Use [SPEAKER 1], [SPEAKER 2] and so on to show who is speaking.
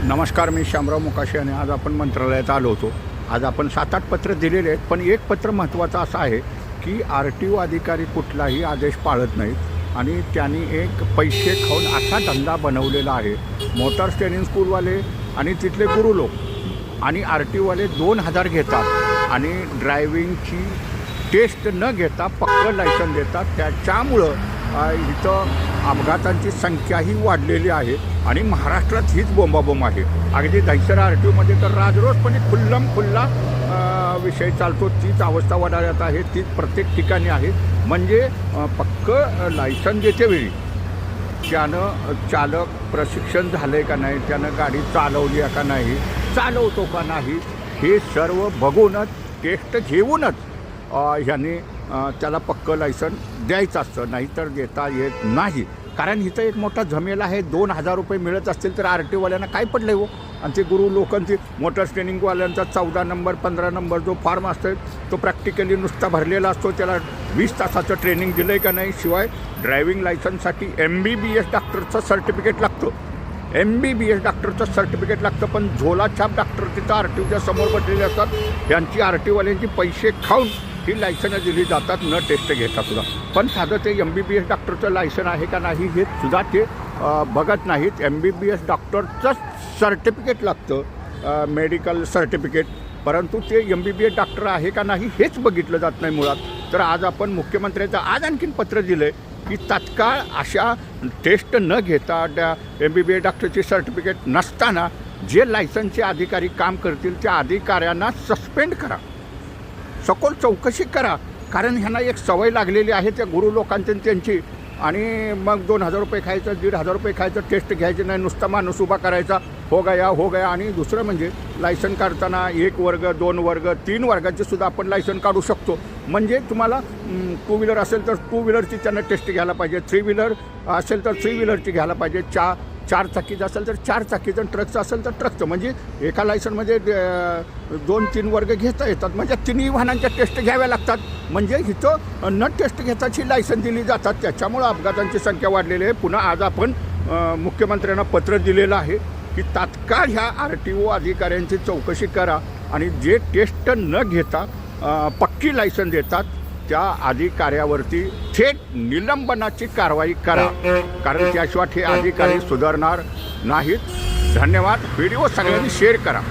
[SPEAKER 1] नमस्कार, मी शामराव मुकाशी आणि आज आपण मंत्रालयात आलो होतो. आज आपण 7-8 पत्र दिलेले आहेत, पण एक पत्र महत्त्वाचं असं आहे की RTO अधिकारी कुठलाही आदेश पाळत नाहीत आणि त्यांनी एक पैसे खाऊन असा धंदा बनवलेला आहे. मोटार ट्रेनिंग स्कूलवाले आणि तिथले गुरु लोक आणि RTOवाले 2000 घेतात आणि ड्रायव्हिंगची टेस्ट न घेता पक्कं लायसन देतात. त्याच्यामुळं इथं अपघातांची संख्याही वाढलेली आहे आणि महाराष्ट्रात हीच बोंबाबोंब आहे. अगदी दहिसर RTOमध्ये तर राजरोसपणे खुल्ला विषय चालतो. तीच अवस्था वाढत आहे, तीच प्रत्येक ठिकाणी आहे. म्हणजे पक्कं लायसन देतेवेळी त्यानं चालक प्रशिक्षण झालं आहे का नाही, त्यानं गाडी चालवली आहे का नाही, चालवतो का नाही, हे सर्व बघूनच टेस्ट घेऊनच ह्याने त्याला पक्कं लायसन द्यायचं असतं, नाहीतर देता येत नाही. कारण इथं एक मोठा झमेला आहे. 2000 रुपये मिळत असतील तर RTOवाल्यांना काय पडलं आहे हो. आणि ते गुरु लोकांची मोटर ट्रेनिंगवाल्यांचा 14 नंबर 15 नंबर जो फॉर्म असतो तो प्रॅक्टिकली नुसता भरलेला असतो. त्याला 20 तासाचं ट्रेनिंग दिलं आहे का नाही. शिवाय ड्रायव्हिंग लायसन्ससाठी MBBS डॉक्टरचं सर्टिफिकेट लागतं. MBBS डॉक्टरचं सर्टिफिकेट लागतं. पण झोलाछाप डॉक्टर तिथं RTOच्या समोर बसलेले असतात. यांची RTOवाल्यांची पैसे खाऊन ही लायसनं दिली जातात न टेस्ट घेता सुद्धा. पण साधं ते MBBS डॉक्टरचं लायसन आहे का नाही हे सुद्धा ते बघत नाहीत. MBBS डॉक्टरचं सर्टिफिकेट लागतं, मेडिकल सर्टिफिकेट, परंतु ते MBBS डॉक्टर आहे का नाही हेच बघितलं जात नाही मुळात. तर आज आपण मुख्यमंत्र्यांचं आज आणखीन पत्र दिलं आहे की तात्काळ अशा टेस्ट न घेता MBBS डॉक्टरची सर्टिफिकेट नसताना जे लायसनचे अधिकारी काम करतील त्या अधिकाऱ्यांना सस्पेंड करा, सखोल चौकशी करा. कारण ह्यांना एक सवय लागलेली आहे त्या गुरु लोकांची त्यांची. आणि मग 2000 रुपये खायचं, 1500 रुपये खायचं, टेस्ट घ्यायची नाही, नुसता माणूस उभा करायचा, हो गया. आणि दुसरं म्हणजे लायसन काढताना 1 वर्ग 2 वर्ग 3 वर्गाचे सुद्धा आपण लायसन काढू शकतो. म्हणजे तुम्हाला 2 व्हीलर असेल तर 2 व्हीलरची त्यांना टेस्ट घ्यायला पाहिजे, 3 व्हीलर असेल तर 3 व्हीलरची घ्यायला पाहिजे, 4 चाकीचं असेल तर 4 चाकीचं, ट्रकचं असेल तर ट्रकचं. म्हणजे एका लायसनमध्ये 2-3 वर्ग घेता येतात. म्हणजे तिन्ही वाहनांच्या टेस्ट घ्याव्या लागतात. म्हणजे इथं न टेस्ट घेताची लायसन दिली जातात. त्याच्यामुळं अपघातांची संख्या वाढलेली आहे. पुन्हा आज आपण मुख्यमंत्र्यांना पत्र दिलेलं आहे की तात्काळ ह्या RTO अधिकाऱ्यांची चौकशी करा आणि जे टेस्ट न घेता पक्की लायसन देतात त्या अधिकाऱ्यावरती थेट निलंबनाची कारवाई करा. कारण त्याशिवाय हे अधिकारी सुधारणार नाहीत. धन्यवाद. व्हिडिओ सगळ्यांनी शेअर करा.